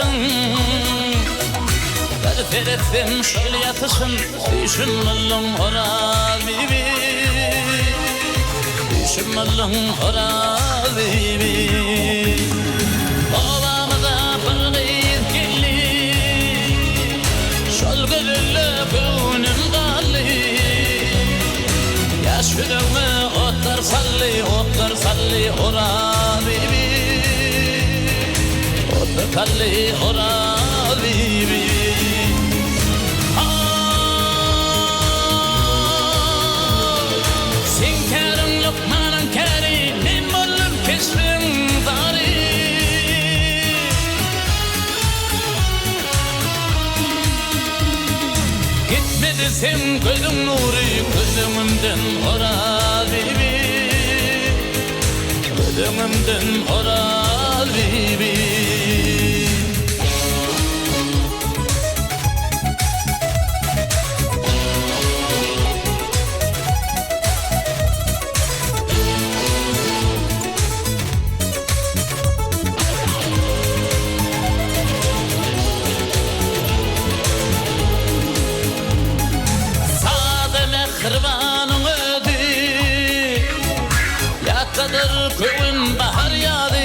yatışın Ferfer ettim şöyle yatışın Düşünmellum ora bibi Düşünmellum ora bibi Babamıza bir kıyız geldi Şol gülüllü gönüm kalli Yaş yüreğime otlar salli ora bibi Otlar salli ora bibi Sen kârın yok manın kâri Men bollum kesrin zari Gitmedi sen gözün nuri Gözümümden ora bibi Gözümümden ora bibi Kırbanın ödü Yakadır köyün bahar yağdı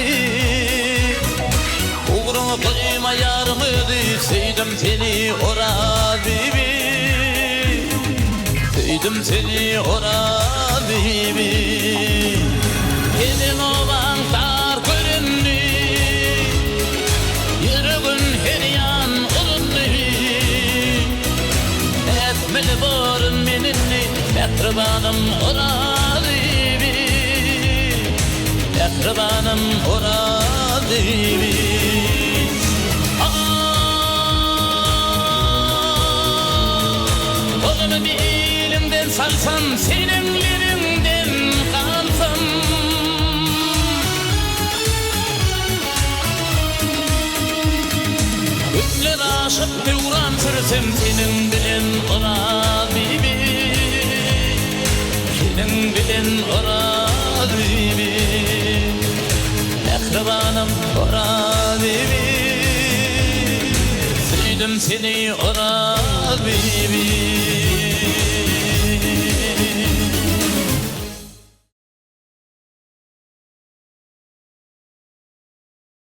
Uğrunu kıyma yarım ödü Sevdim seni ora bibi Sevdim seni ora bibi Gelin oban dar göründü Yürügün her yan olundu Etmeli borun meninni Yakırbanım ora bibi Yakırbanım ora bibi Kolumu bir elimden salsam Senin yerimden kalsam Günler aşıp devran sürsem Senin bilen ora bibi Senin bilen ora bibi Yakırbanım ora bibi Sevdim seni ora bibi